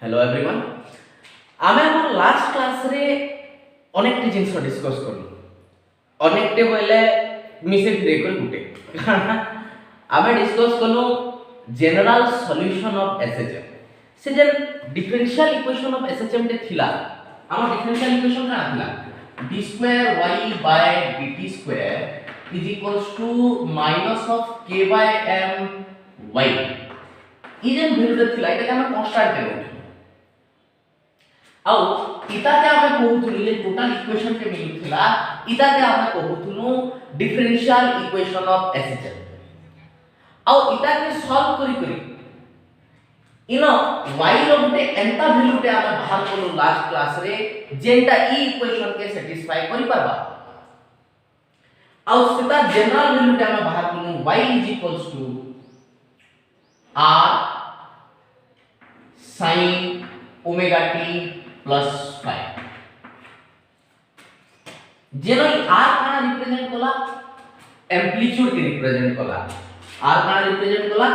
Hello everyone आमे हमर last class रे अनेक जिनिस डिस्कस करलु अनेक टे बोले मिसे ब्रेक कर गुटे आमे डिस्कस करलु जनरल सॉल्यूशन ऑफ एसएचएम से जे डिफरेंशियल इक्वेशन ऑफ एसएचएम टे थिला हमर डिफरेंशियल इक्वेशन का थिला d2y dt2 is equals to minus of k by m y E J value थिला एटा के हम कांस्टेंट लेबो आउ इता के हमें कहउथुली जे टोटल इक्वेशन के मिलुथिला इता के हमें कहउथुनु डिफरेंशियल इक्वेशन ऑफ एसएचएम आउ इता के सॉल्व करी करी इनो y रो गुटे एंता वैल्यू टे हमें बाहर करलो लास्ट क्लास रे जेंटा ई इक्वेशन के सैटिस्फाई करि परबा आउ सेटा जनरल वैल्यू टे हमें बाहर करलो y r sin omega t plus 5 जेनो r काना रिप्रेजेंट कोला एम्पलीट्यूड के रिप्रेजेंट कोला r काना रिप्रेजेंट कोला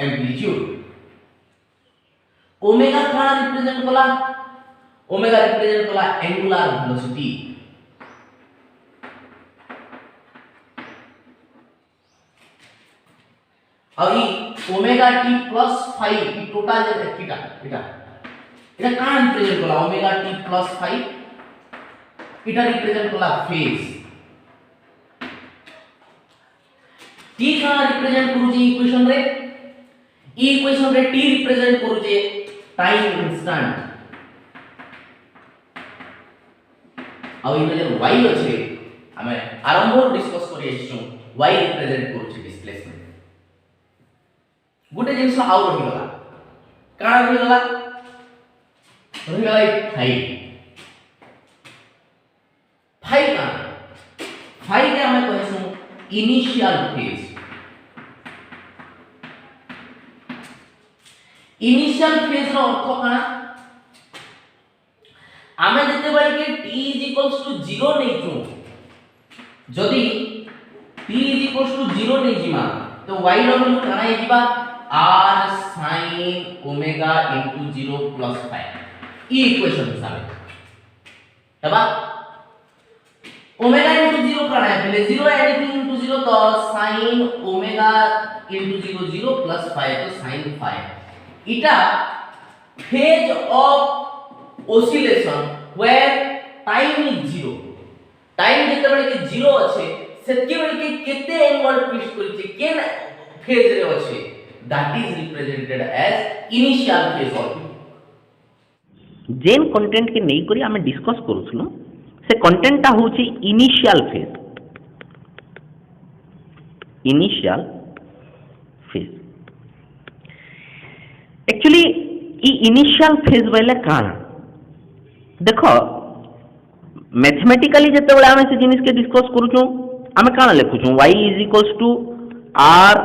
एम्पलीट्यूड ओमेगा काना represent Cola omega represent Cola angular velocity और ई ओमेगा t प्लस 5 ई टोटल जे एटा এটা কার রিপ্রেজেন্ট করা ওমেগা t প্লাস 5 এটা represent করা ফেজ t কার রিপ্রেজেন্ট করুছি ইকুয়েশন রে ই ইকুয়েশন রে t রিপ্রেজেন্ট করুছে টাইম ইনস্ট্যান্ট আর এই যে y আছে আমি আরম্ভ ডিসকাস করি আসছো y রিপ্রেজেন্ট করুছে ডিসপ্লেসমেন্ট গোটে জিনিস আউ রহিগলা কার রহিগলা फाइव का फाइव के हमें कहसु इनिशियल फेज रो अर्थ काना आमे जते बळे के t 0 नै छु जदी t 0 नै जिमा तो y रो वैल्यू काना आइबा r sin ओमेगा * 0 + 5 ई इक्वेशन हिसाब तबा ओमेगा * 0 काना है पहले 0 एनीथिंग * 0 तो sin ओमेगा * 0 0 + 5 तो sin 5 इटा phase of oscillation where time is 0 time जते बळे के 0 अछि सेति बळे के केते एंगल ट्विस्ट करि छै केन फेज रे अछि that is represented as initial phase of जेन कंटेंट के नहीं करी हमें डिस्कस करूछलो से कंटेंट ता होची इनिशियल फेज एक्चुअली ई इनिशियल फेज वाला काना देखो मैथमेटिकली जते बेला हमें से जिनिस के डिस्कस करूछु हमें काना लिखुछु y = r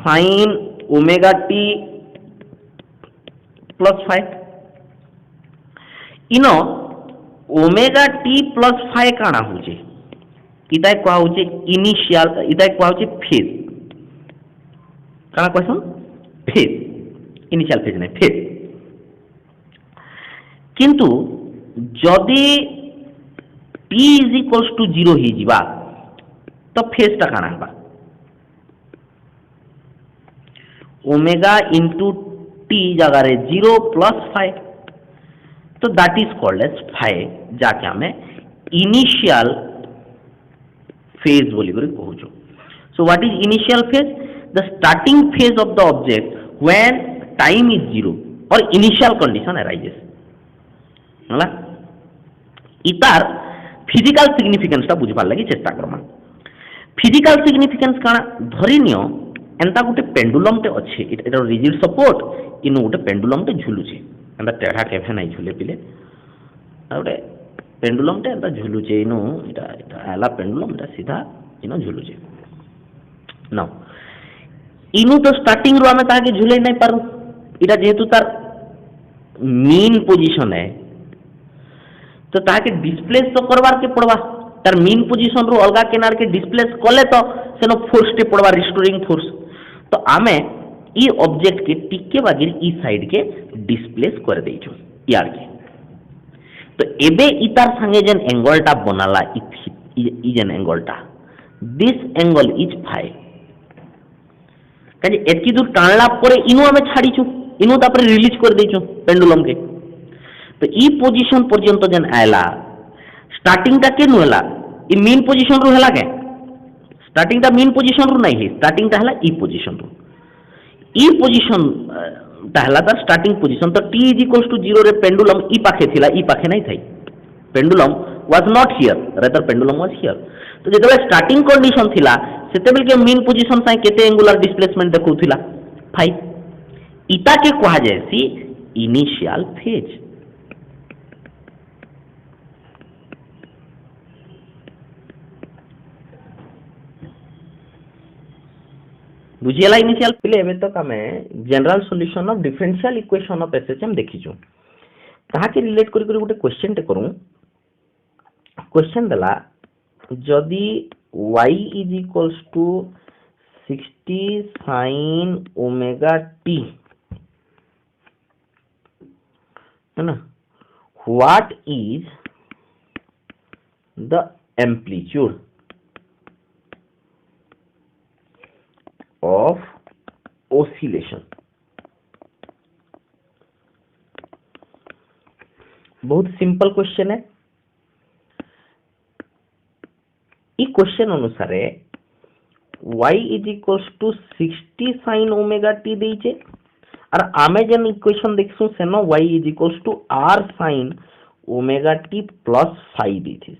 sin omega t + 5 इनो ओमेगा t प्लस 5 काना होचे इता को होचे इनिशियल इता को होचे फेज काना क्वेश्चन फेज इनिशियल फेज नहीं फेज किंतु जदि t = 0 ही जिबा तो फेज ता काना हबा ओमेगा * t जगह रे 0 + 5 तो दैट इज कॉल्ड एज 5 जाके हमें इनिशियल फेज बोली करी कहूछु so what is initial phase the starting phase of the object when time is 0 और इनिशियल कंडीशन अराइजेस होला इतार फिजिकल सिग्निफिकेंस ता बुझबार लागि चेष्टा करमा फिजिकल सिग्निफिकेंस काना धरि नियो एंता गुटे पेंडुलम टे अछि इटा रिजिड सपोर्ट इनो गुटे पेंडुलम टे झुलुचे एंता टेढ़ा केफे नहीं झुले पिले आउटे पेंडुलम टे एंता झुलुचे इनो इटा आला पेंडुलम ता सीधा इनो झुलुचे नाउ इनो तो स्टार्टिंग रो हमें ताके झुले नहीं पारु इटा जेहेतु तार मीन पोजीशन है तो ताके डिस्प्लेस तो करवार के पड़वा तार मीन पोजीशन रो अलगा किनार के डिस्प्लेस कले तो सेनो फोर्स टे पड़वा रिस्टोरिंग फोर्स तो आमे ई ऑब्जेक्ट के टिके बागिर ई साइड के डिस्प्लेस कर देइछु यार के। तो एबे इतार संगे जेन एंगल टा बनाला ई जेन एंगल टा दिस एंगल इज फाई काजे एतकी दूर टाणला परे इनु आमे छाड़ीछु इनु तापरे रिलीज कर देइछु पेंडुलम के। तो ई पोजीशन पर्यंत जेन आयला स्टार्टिंग टा केनु हला ई मेन पोजीशन रु हला के स्टार्टिंग टा मेन पोजीशन रु नहीं है स्टार्टिंग टा हला ई पोजीशन रु ई पोजीशन ता हला तार स्टार्टिंग पोजीशन। तो t इज इक्वल्स टू 0 रे पेंडुलम ई पाखे थिला ई पाखे नहीं थाई pendulum was not here rather pendulum was here. तो जेतबे स्टार्टिंग कंडीशन थिला सेतेबेल के मेन पोजीशन साइ केते एंगुलर डिस्प्लेसमेंट देखौथिला फाई इता के कहा जायसी इनिशियल फेज। बुझियला इनिशियल पिले एबे तक हमें general solution of differential equation of SHM देखिछु कहा के रिलेट करी करी गोटे क्वेश्चन टे करू। क्वेश्चन दला जदि y is equals to 60 sin omega t है ना what is the amplitude of oscillation। बहुत सिंपल क्वेश्चन है। ई क्वेश्चन अनुसार y is equals to 60 sin omega t देइछे और आमे जन इक्वेशन देखसु सेनो y is equals to r sin omega t plus 5 देइछे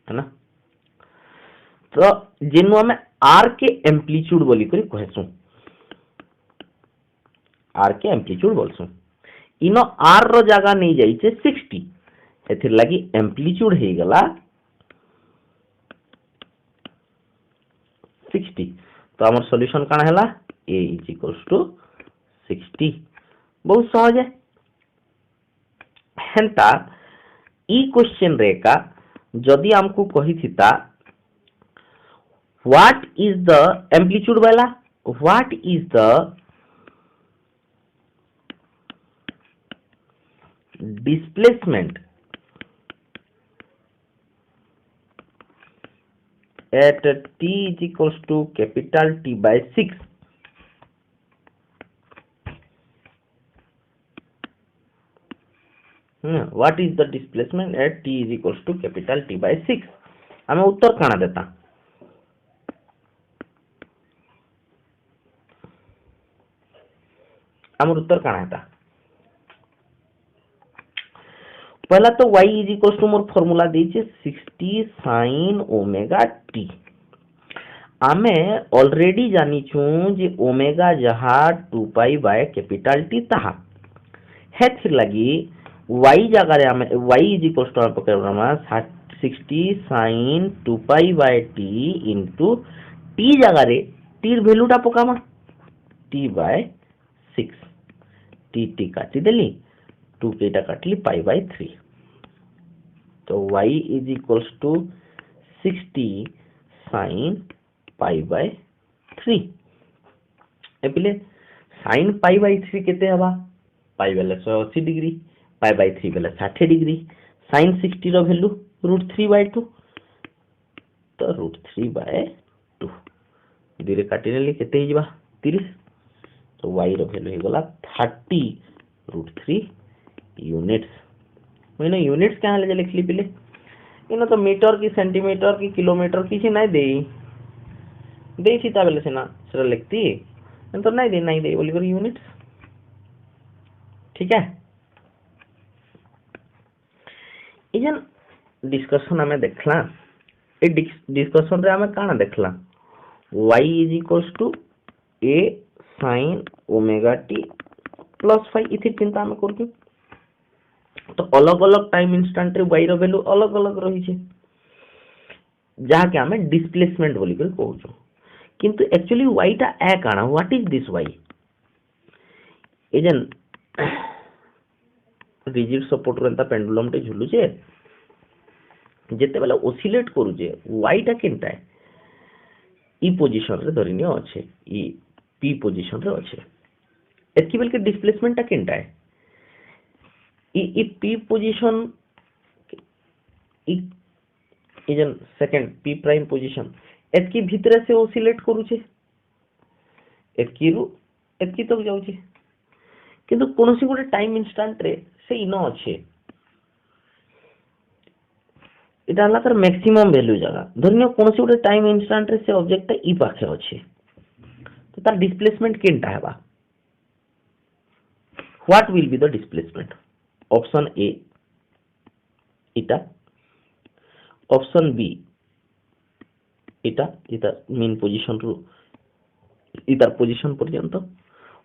है ना। तो जेनु हमें आर के एम्पलीट्यूड बोली करी कहसु आर के एम्पलीट्यूड बोलसु इनो आर रो जगह नहीं जाइछे 60 एथिर लागि एम्पलीट्यूड हे गला 60। तो हमर सॉल्यूशन काना हैला a इज इक्वल्स टू 60 बहुत सहज है हेंता ई क्वेश्चन रेका जदि हमको कहि थिता what is the amplitude वाला what is the displacement at t is equals to capital T by 6 what is the displacement at t is equals to capital T by 6 हमें उत्तर काना देता हमर उत्तर काना हेता पहला तो y इज इक्वल्स टू मोर फार्मूला देइछे 60 sin ओमेगा t आमे ऑलरेडी जानी छु जे ओमेगा जहा 2 पाई बाय कैपिटल t ताहा हेथिर लागि y जगह रे आमे y इज इक्वल्स टू पकड़मा 60 sin 2 pi by t into t जगह रे t र वैल्यूटा पकामा t बाय 6 टी काटी देली 2 के टा काटली पाई बाय 3 तो y is equals to 60 sin pi by 3 एपिले sin पाई बाय 3 केते हबा पाई बेले 180 डिग्री पाई बाय 3 बेले 60 डिग्री sin 60 रो वैल्यू √3/2 तो √3/2 धीरे काटी नेली केते हिजबा 30 तो y रो वैल्यू हे गला 30√3 यूनिट्स मैंने यूनिट्स क्या ले लिखली पिले इनो तो मीटर की सेंटीमीटर की किलोमीटर किसी नहीं दे छी ता बेले सेना सर लिखती तो नहीं दे बोली कर यूनिट्स ठीक है। इजन डिस्कशन हमें देखला ए डिस्कशन रे हमें काना देखला y is equals to a sin omega t plus 5 इथि चिंता में करके तो अलग अलग टाइम इंस्टेंट रे y रो वैल्यू अलग अलग रही छे जहा के हमें डिस्प्लेसमेंट बोली कर कहू छ किंतु एक्चुअली y टा ए काना व्हाट इज दिस y एजन रिजिड सपोर्ट रेंता पेंडुलम टे झुलु छे जेते बेला ओसिलेट करू छे y टा केनता है ई पोजीशन रे धरिनियो अछि ई पी पोजीशन रे अच्छे एतकी बेल के डिस्प्लेसमेंट टा केनटा है E P position इजन second P prime position एतकी भितरे से ओसिलेट करूचे एतकी रु एतकी तक जाउचे किंतु कोनोसी गोटे टाइम इंस्टांट रे से इन अच्छे इटा हला तार मैक्सिमम वैल्यू जगह धरनियो कोनोसी गोटे टाइम इंस्टांट रे से ऑब्जेक्ट ई पाखे अच्छे तो तार डिस्प्लेसमेंट केनटा हेबा what will be the displacement option A इटा ऑप्शन बी इटा इटा मेन पोजीशन रु इतार पोजीशन पर्यंत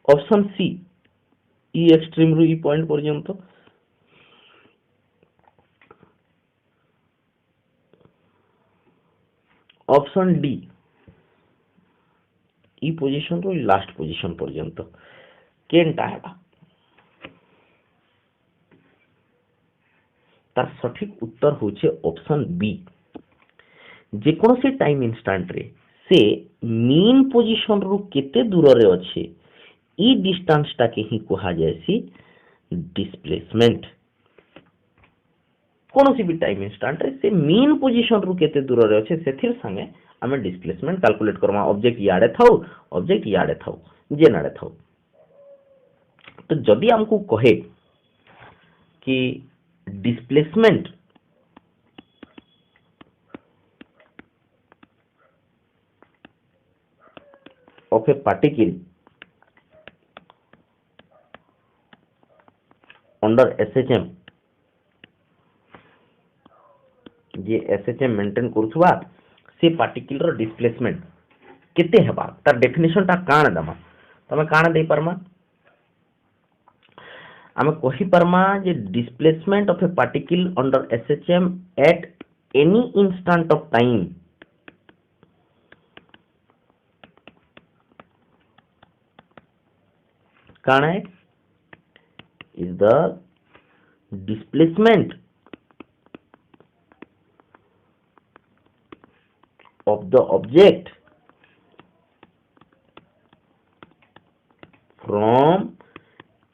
ऑप्शन सी ई एक्सट्रीम रु ई पॉइंट पर्यंत ऑप्शन डी ई पोजीशन रु लास्ट पोजीशन पर्यंत केनटा हेबा तार सठिक उत्तर होचे ऑप्शन बी जे कोनोसी टाइम इंस्टांट रे से मीन पोजीशन रु केते दूर रे अच्छे ई डिस्टेंस टा के ही कहा जायसी डिस्प्लेसमेंट कोनोसी भी टाइम इंस्टांट रे से मीन पोजीशन रु केते दूर रे अच्छे सेथिर संगे हमें डिस्प्लेसमेंट कैलकुलेट करमा ऑब्जेक्ट याडे थाउ जे नाडे थाउ तो जदी हमको कहे कि displacement of a particle under SHM जे SHM मेंटेन करथुवा से पार्टिकल रो डिस्प्लेसमेंट केते हेबा तार डेफिनेशन ता काण दमा तमे काण दे परमा हम कहि परमा जे displacement of a particle under SHM at any instant of time काण है is the displacement of the object from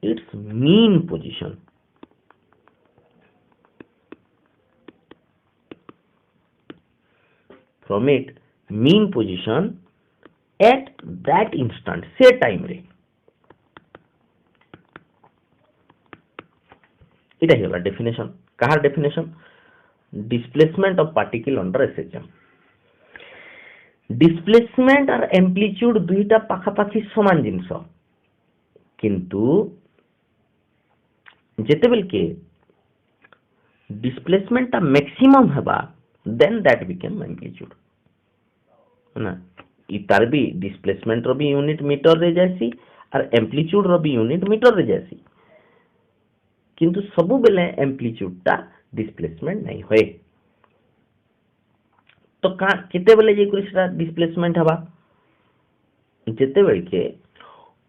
its mean position at that instant से टाइम रे इटा हेला डेफिनेशन कहार definition displacement of particle under SHM displacement और amplitude दुईटा पाखापाखी समान जिनस किंतु जेतेबेल के डिस्प्लेसमेंट ता मैक्सिमम हेबा देन दैट बिकम एम्प्लीट्यूड ना इतार भी डिस्प्लेसमेंट रो भी यूनिट मीटर रे जायसी और एम्प्लीट्यूड रो भी यूनिट मीटर रे जायसी किंतु सबु बेले एम्प्लीट्यूड ता डिस्प्लेसमेंट नहीं होए तो का केते बेले जे कुछटा डिस्प्लेसमेंट हबा जेते बेल के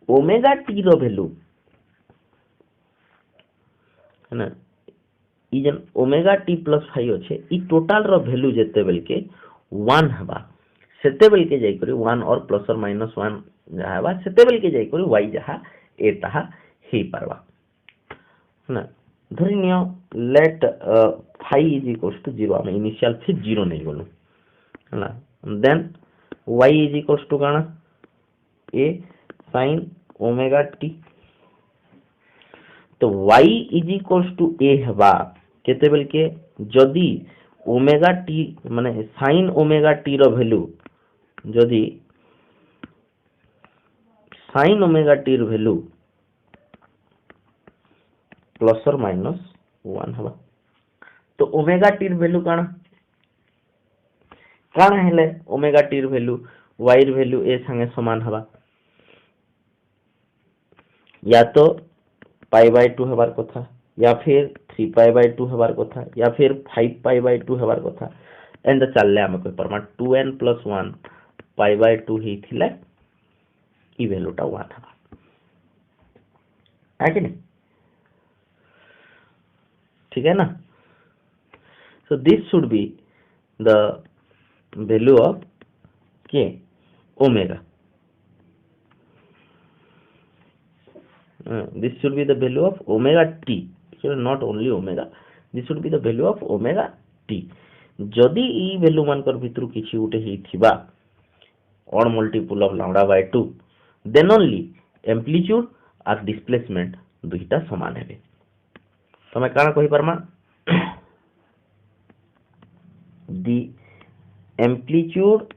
ओमेगा टी रो वैल्यू है ना ई जन ओमेगा टी प्लस 5 अच्छे ई टोटल रो वैल्यू जेते बेल के 1 हबा सेते बेल के जाई करी 1 और प्लस और माइनस 1 जा हबा सेते बेल के जाई करी y जहा ए ताहा हे परवा ना धरि नियो let phi is equals to 0 हम इनिशियल फिर 0 नहीं बोलू है ना then y is equals to काना a sin ओमेगा t तो y is equals to a हबा केते बेल के जदी ओमेगा t माने sin ओमेगा t रो वैल्यू जदी sin ओमेगा t रो वैल्यू प्लस और माइनस 1 हबा तो ओमेगा टी र वैल्यू काना काना हेले ओमेगा टी र वैल्यू y र वैल्यू ए संगे समान हबा या तो पाई बाय 2 हबार कथा या फिर 3 पाई बाय 2 हबार कथा या फिर 5 पाई बाय 2 हबार कथा एंड चलले हम कोइ परमा 2n + 1 पाई बाय 2 ही थिले ई वैल्यू टा 1 हबा है कि नहीं ठीक है ना so this should be the value of k omega this should be the value of omega t, not only omega, this should be the value of omega t. जदि ई वैल्यू मानकर भितर किछि उठे हेथिबा odd multiple of lambda by 2, then only amplitude और displacement दुईटा समान हेबे। तमे काना कहि परमा, the amplitude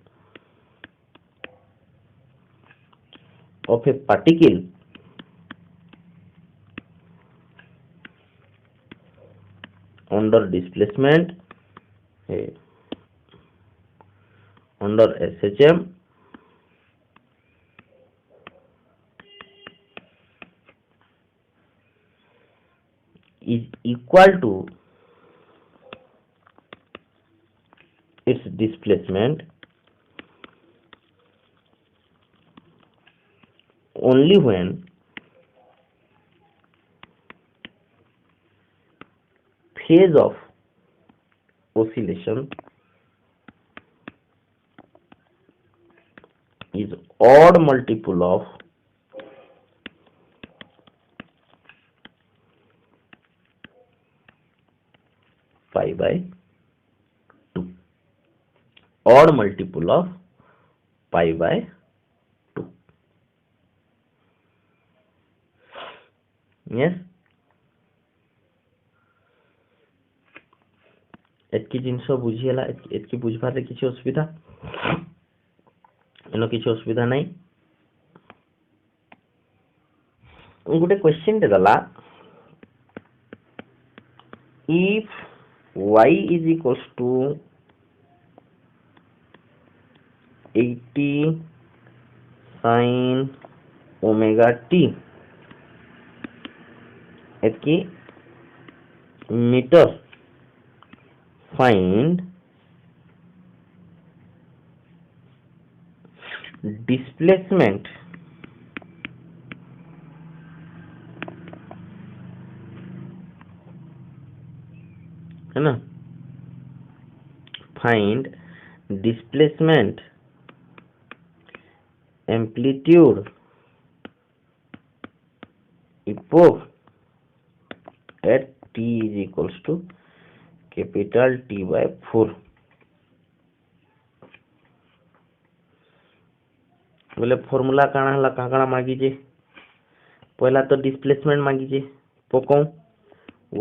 of a particle under displacement under SHM is equal to its displacement only when phase of oscillation is odd multiple of pi by 2, odd multiple of pi by 2. Yes, एतकी जिनस बुझीला, एतकी बुझबार किसी असुविधा एनो किसी असुविधा नहीं। गोटे question टे दला, if y is equals to 80 sin omega t, एतकी metre find displacement है ना, find displacement amplitude epoch at t is equals to capital T by 4। बोले फॉर्मूला काना हला काना मागी जे, पहला तो डिस्प्लेसमेंट मागी जे पको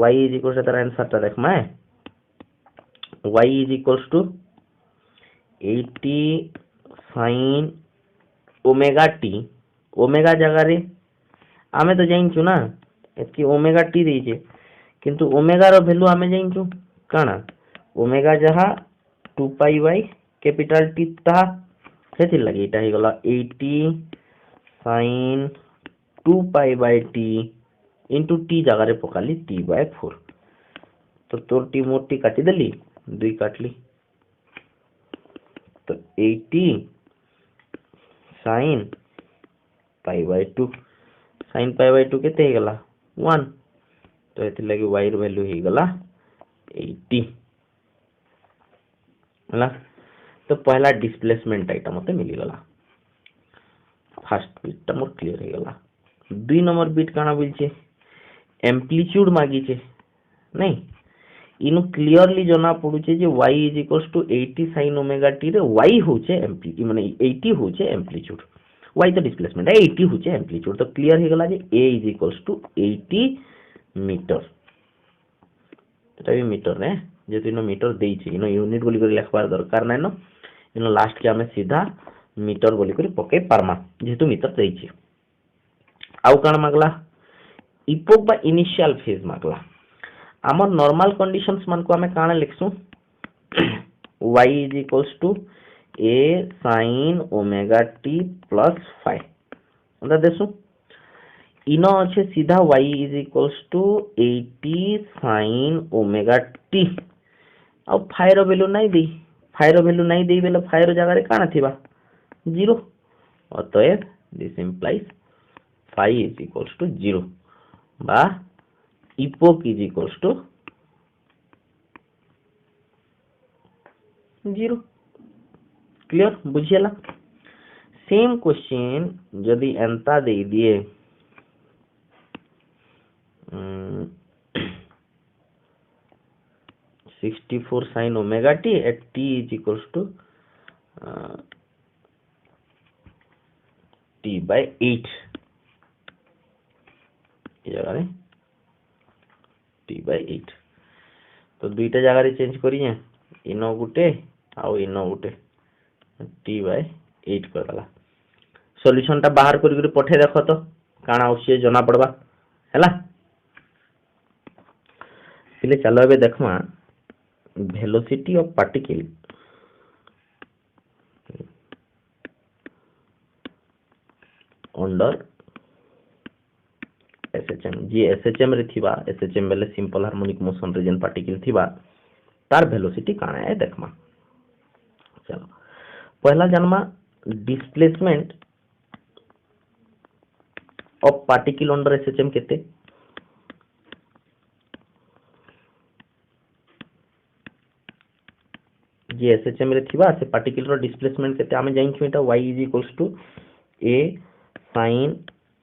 y इज इक्वल टू तार आंसर ता देख माय, y is equals to 80 sin omega t, omega जगह रे आमे तो जाइंचु ना एतकी ओमेगा t देइजे, किंतु ओमेगा रो वैल्यू आमे जाइंचु काना, ओमेगा जहा 2 पाई बाय कैपिटल टी ता सेति लगी इटा हे गला 80 sin 2 pi bye T into T जगह रे पकाली t by 4, तो तोर टी मोर टी काटी देली, दुई काटली, तो 80 sin pi bye 2, sin pi bye 2 केते हे गला 1, तो एति लगी y र वैल्यू हे गला 80 हला। तो पहला डिस्प्लेसमेंट आइटा मते मिली गला, फर्स्ट बिट ता मोर क्लियर हे गला। दुई नंबर बिट काना बोलछे, एम्प्लीट्यूड मागी छे नहीं, इनु क्लियरली जना पडुछे जे y is equals to 80 sin omega t रे y होचे एम्प्लीट्यूड, माने 80 होचे एम्प्लीट्यूड, y तो डिस्प्लेसमेंट है, 80 होचे एम्प्लीट्यूड, तो क्लियर हे गला जे a is equals to 80 metre. এটা भी मीटर ने जेतु इन मीटर देइछि, इन यूनिट बोली कर लिखबार दरकार नै न, इन लास्ट के हमें सीधा मीटर बोली कर पके पारमा जेतु मीटर देइछि। आउ काना मागला, इपोक बा इनिशियल फेज मागला। हमर नॉर्मल कंडीशंस मान को हमें काना लिखसु, y is equals to a sin omega t plus 5 अंदा देसु, इनो अच्छे सीधा y is equals to 80 sin omega t, अब फाइ रो वैल्यू नहीं दी, फाइ रो वैल्यू नहीं दी बेले फाइ रो जगह रे काना थिबा 0, अतएव this implies phi is equals to 0 बा epoch is equals to 0। Clear बुझियला। सेम क्वेश्चन जदि एंता दे दिए 64 sin omega t at t is equals to t by 8 ये जगह रे t by 8 तो दुईटा जगह रे चेंज करिए इनो गुटे आउ इनो गुटे t by 8 कर दला सॉल्यूशन टा बाहर करी पठे देखो तो काना आउसी जना पड़बा हैला पिले चलो एबे देखमा velocity of particle under SHM जी एसएचएम रे थिबा एसएचएम बेले सिंपल हार्मोनिक मोशन रे जेन पार्टिकल थिबा तार वेलोसिटी काना है देखमा चलो पहला जन्मा displacement of particle under SHM केते जे एसएचएम रे थिबा से पार्टिकल रो डिस्प्लेसमेंट केते आमे जाइन छु एटा y a sin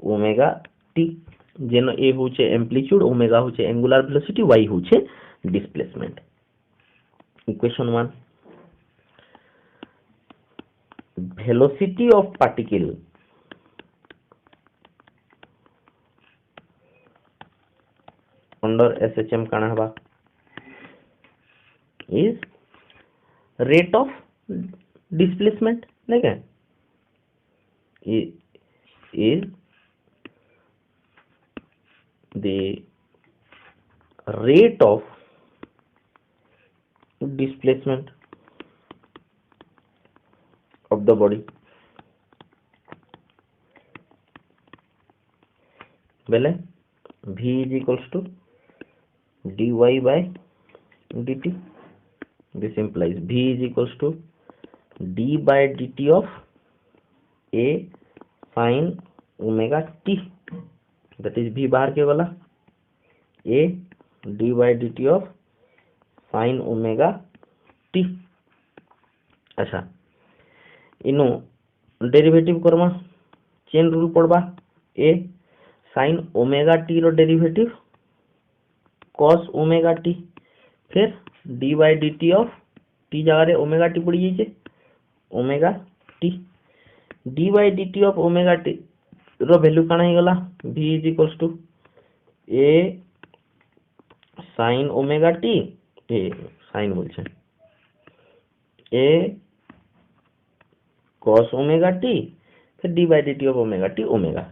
omega t जेन a होचे एम्पलीट्यूड ओमेगा होचे एंगुलर वेलोसिटी y होचे displacement equation 1 velocity of particle under SHM काना हबा इज rate of displacement नहीं क्या is the rate of displacement of the body बेले v is equals to dy by dt this implies v is equals to d by dt of a sin omega t that is v बाहर के वाला a d by dt of sin omega t अच्छा इनो derivative करमा chain rule पड़बा a sin omega t रो derivative cos omega t फिर d by dt of t जगह रे ओमेगा टी पड़ी जाइए omega t d by dt of omega t रो वैल्यू काना ही गला v is equals to a sin omega t a sin बोलछे a cos ओमेगा टी फिर d by dt of omega t omega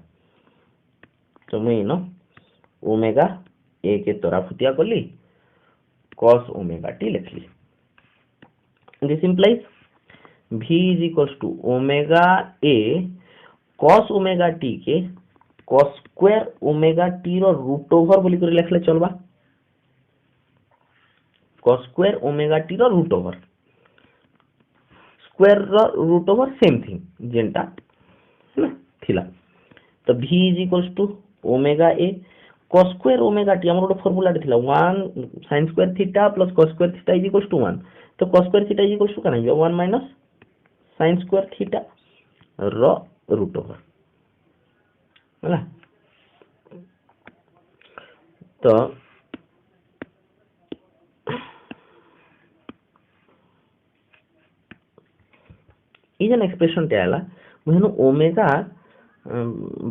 तो मुई नो ओमेगा a के तोरा फुतिया करली cos omega t लिख ली this implies v is equals to omega a cos omega t के cos square omega t रो root over बोली कर लिखले चलबा cos square omega t रो root over square rho root over same thing जेंटा है ना थिला तो v is equals to omega a cos square omega t हमर ଗୋଟେ फार्मूला थिला 1 sin square theta plus cos square theta is equals to 1 तो cos square theta is equals to काना 1 minus sin square theta रो root over हैला तो ई जन expression टे आला महनु ओमेगा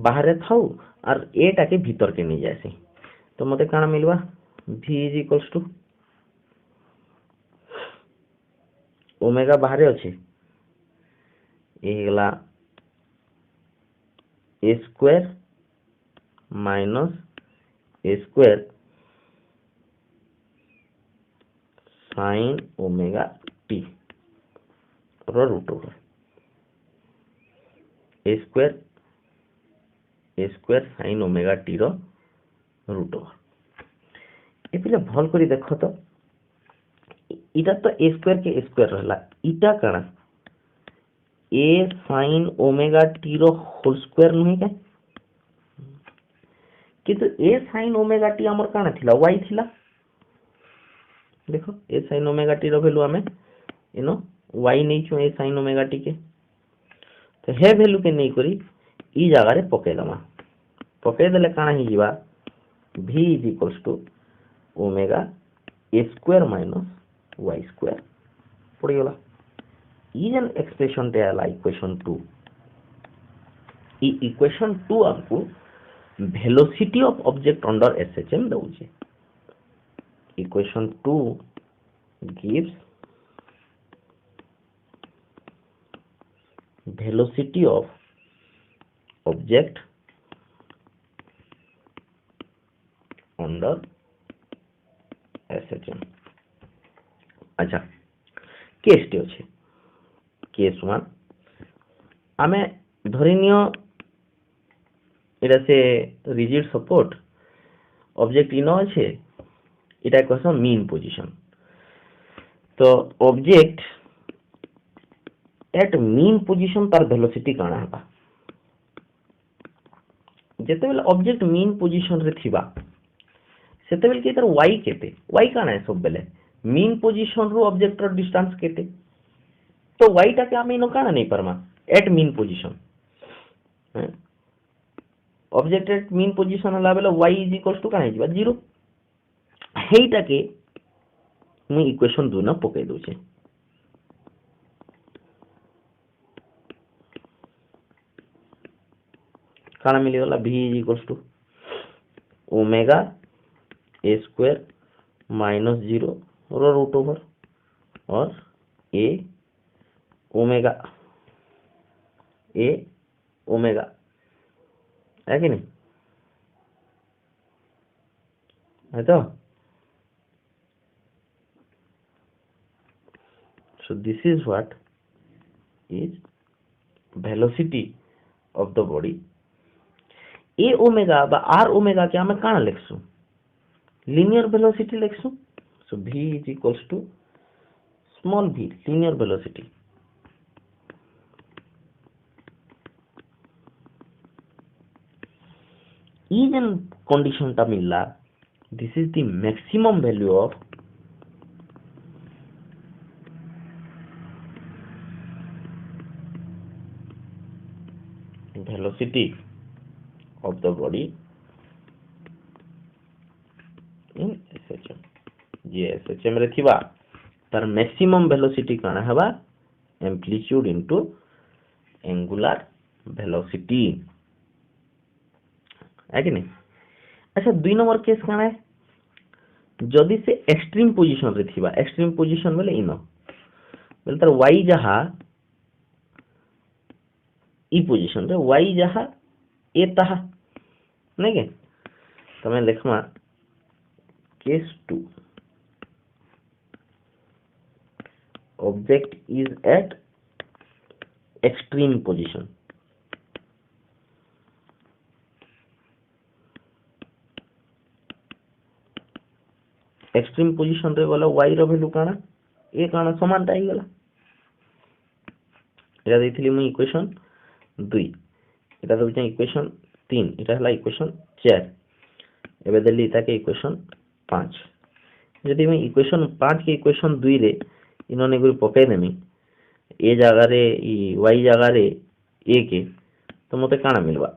बाहर थाउ और ए टाके भीतर के नहीं जासी तो मते काना मिलवा v is equals to omega बाहर अछि ए गला a square minus a square sin omega t रो root over a square sin omega t रो रूट ओवर ए पिले भल करी देखो तो इटा तो a square के a square रहला इटा काना a sin omega t रो होल स्क्वायर नहीं का किंतु a sin omega t हमर काना थिला y थिला देखो a sin omega t रो वैल्यू हमें इनो y नहीं छु a sin omega t के तो हे वैल्यू के नहीं करी ई जगह रे पके दमा पके देले काना ही जीवा v is equals to omega a square minus y square पड़गला ई जेन एक्सप्रेशन टे आला इक्वेशन 2 ई इक्वेशन 2 हमको velocity of object under SHM दउचे equation 2 gives velocity of object under SHM अच्छा केस टे अच्छे केस 1 आमे धरिनियो एटा से रिजिड सपोर्ट ऑब्जेक्ट इनो अच्छे एटा कहसो मीन पोजीशन तो ऑब्जेक्ट एट मीन पोजीशन तार वेलोसिटी काना हबा जेते बेले ऑब्जेक्ट मीन पोजीशन रे थिबा सेते बेले के तार y केते y काना है सब बेले मीन पोजीशन रो ऑब्जेक्ट रो डिस्टेंस केते तो y टा के हम इनो काना नहीं परमा at mean position object at mean position हला बेले y इज इक्वल्स टू काना हिजबा 0 हेइटा के मु इक्वेशन 2 ना पके दोचे काना मिली वाला v is equals to omega a square minus 0 और रूट ओवर और ए ओमेगा है कि नहीं है तो so this is what is velocity of the body a omega बा r omega के हमें काना लिखसु linear velocity लिखसु so v is equals to small v linear velocity even condition टा मिलला this is the maximum value of velocity of the body in SHM जे SHM रे थिबा तार मैक्सिमम वेलोसिटी काना हबा एम्पलीट्यूड इनटू एंगुलर वेलोसिटी है कि नहीं अच्छा 2 नंबर केस काना है जदी से एक्सट्रीम पोजीशन रे थिबा एक्सट्रीम पोजीशन बेले इनो बेले तार y जहा ई पोजीशन रे y जहा ए ताहा नहीं के तमे लिखमा case 2 object is at extreme position extreme position रे गला y रो वैल्यू काना ए काना समानता ही गला एटा देथिली मु इक्वेशन 2 एटा दउचे इक्वेशन 3 एटा हला इक्वेशन 4 एबे देली इता के इक्वेशन 5 यदि मैं इक्वेशन 5 के इक्वेशन 2 रे इनोने गुरी पके देमी ए जगह रे ई y जगह रे ए के तो मते काना मिलबा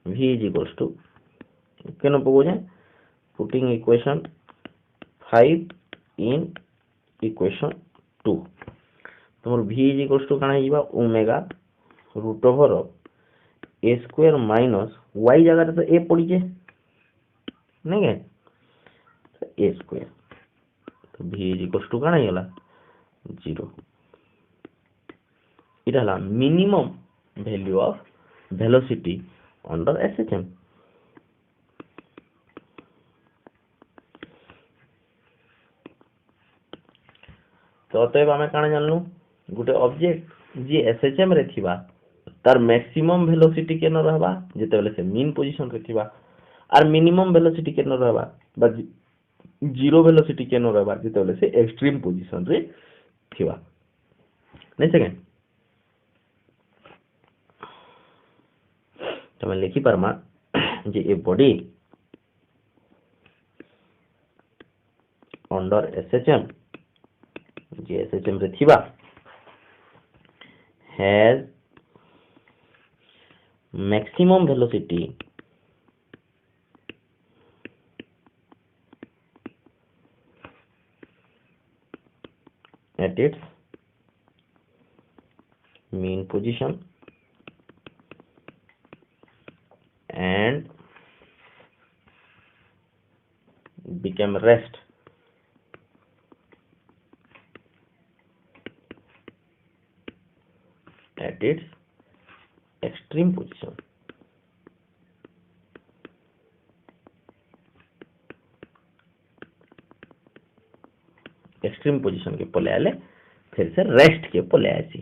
v is equals to केनो पको जे पुटिंग इक्वेशन 5 इन इक्वेशन 2 तमर v is equals to काना हिबा ओमेगा रूट ओवर ए स्क्वायर माइनस y जगह रे तो ए पड़ी जे नहीं है ए स्क्वायर तो v is equals to काना हिला 0 इटा हला minimum value of velocity under SHM तो अतएव आमे काना जानलु गुटे ऑब्जेक्ट जे SHM रे थिबा तार मैक्सिमम वेलोसिटी केनो रहबा जेते बेले से मीन पोजीशन रे थिबा आर मिनिमम वेलोसिटी केनो रहबा बा जीरो वेलोसिटी केनो रहबा जेते बेले से एक्सट्रीम पोजीशन रे थिबा नहीं सके तो मैं लिखी परमा जे ए बॉडी अंडर SHM जे SHM रे थिबा has maximum velocity at its mean position and become rest at its extreme position. Extreme position के पले आले फिर से रेस्ट के पले आसी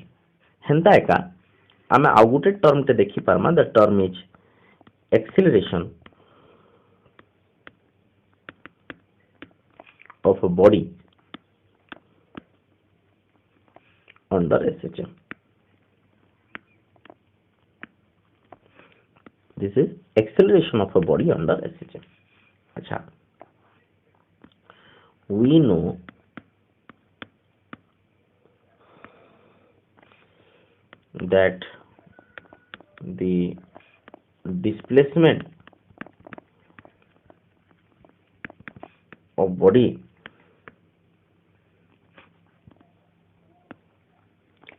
हेंता एका आमे आउ गुटे टर्म टे देखि पारमा the term is acceleration of a body under SHM. This is acceleration of a body under SHM. अच्छा, we know that the displacement of body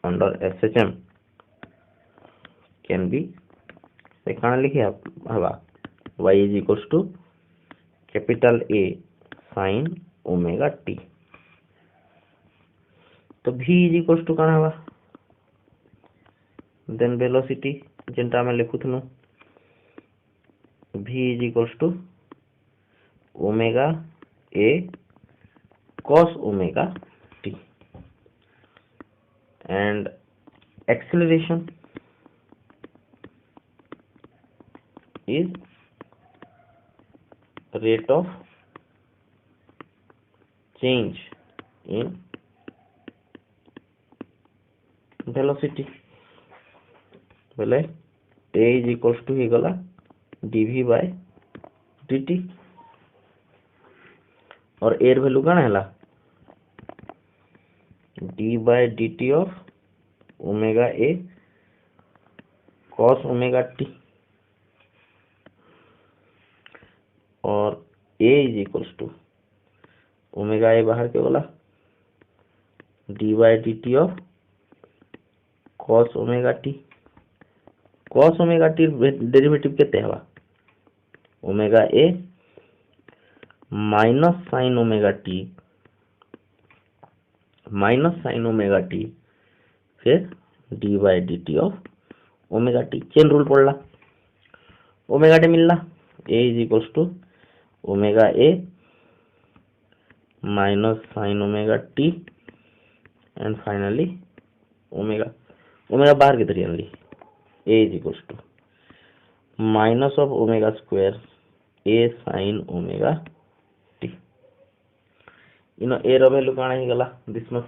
under SHM can be second लिखे हवा y is equals to capital A sin omega t. तो v is equals to कौन हवा then velocity जेंटा में लिखुथनु v is equals to omega a cos omega t and acceleration is rate of change in velocity. बोले a is equals to ही गला dv by dt और a value कौन है d by dt of omega a cos omega t और a is equals to omega a बाहर के बोला d by dt of cos omega t. cos omega t derivative कितने हवा omega a minus sine omega t फिर d by d t of omega t. Chain rule पड़ला omega t मिलला a is equals to omega a minus sine omega t and finally omega बाहर की तरह ली a is equals to minus of omega square a sin omega t. A रो value काना ही गला दिस मच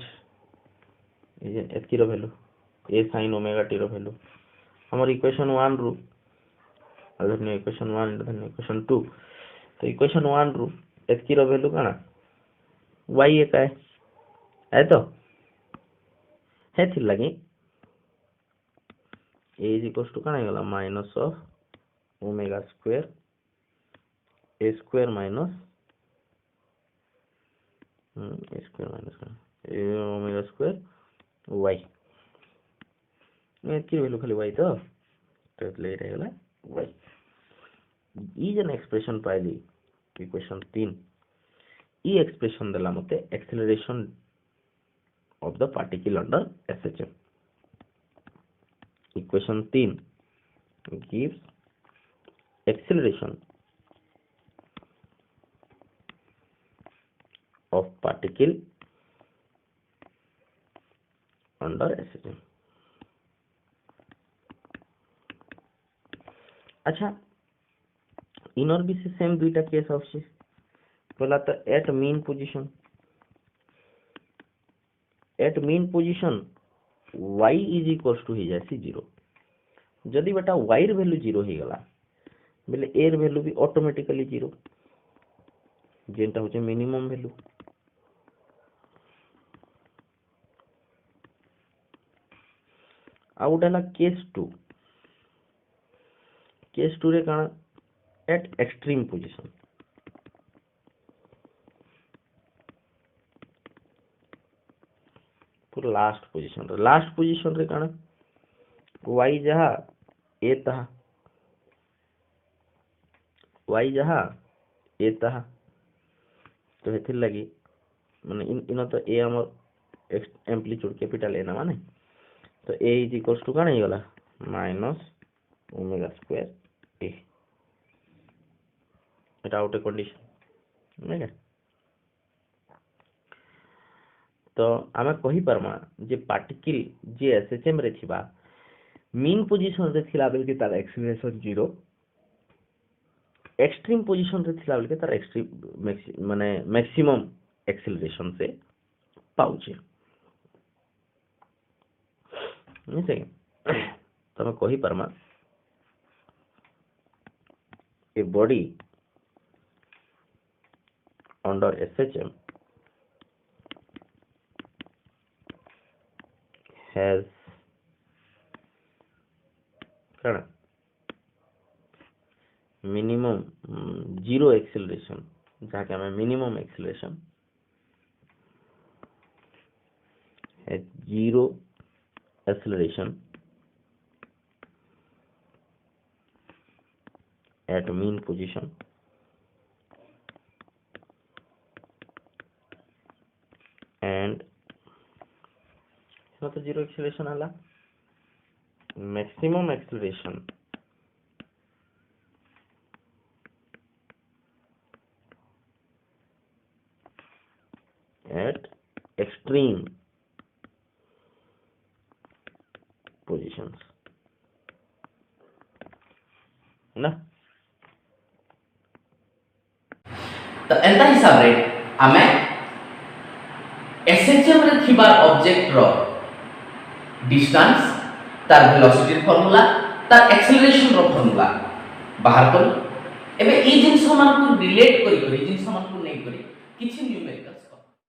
एतकी रो value a sin omega t रो वैल्यू हमर इक्वेशन 1 रू अदर इक्वेशन 1 अदर इक्वेशन 2 तो इक्वेशन 1 रू एतकी रो वैल्यू काना y एक है तो है थी लगी a is equals to कौन है minus of omega square a square minus omega square y की वैल्यू खाली y तो ले रहेगा y ई जन एक्सप्रेशन पाइली इक्वेशन 3 ई एक्सप्रेशन देला मते acceleration of the particle under SHM. Equation 3 gives acceleration of particle under SHM. अच्छा इनर भी से सेम दुईटा केस आछे पहला तो at mean position y is equals to हो जाए 0 जदि बेटा y र वैल्यू 0 हो गला बेले a र वैल्यू भी ऑटोमेटिकली 0 जेंटा होचे मिनिमम वैल्यू. आउट है केस 2 केस 2 रे काना एट एक्सट्रीम पोजीशन पूरा लास्ट पोजीशन रे काना y जहा a तहा तो हेथिर लगी माने इन तो a हमर एम्पलीट्यूड कैपिटल ए ना माने तो a इज इक्वल्स टू काना गला माइनस ओमेगा स्क्वायर ए এটা আউট कंडीशन नहीं तो आमे कहि परमा जे पार्टिकल जे एसएचएम रे थिबा मीन पोजीशन रे थिला बेल के तार एक्सीलरेशन 0 एक्सट्रीम पोजीशन रे थिला बेल के तार एक्सट्रीम माने मैक्सिमम एक्सीलरेशन से पाउचे नहीं सही तो आमे कहि परमा a body under SHM has minimum zero acceleration जहाँ के हमें minimum acceleration has zero acceleration at mean position and तो जीरो एक्सीलरेशन आला maximum acceleration eight extreme positions ना तो एंता हिसाब रे आमे एसएचएम रे थिबार ऑब्जेक्ट रो डिस्टेंस तार वेलोसिटी फार्मूला तार एक्सेलरेशन रो फार्मूला बाहर कर एबे ई जिंस मान को रिलेट करी जिंस मान को नै करी किछि न्यूमेरिकल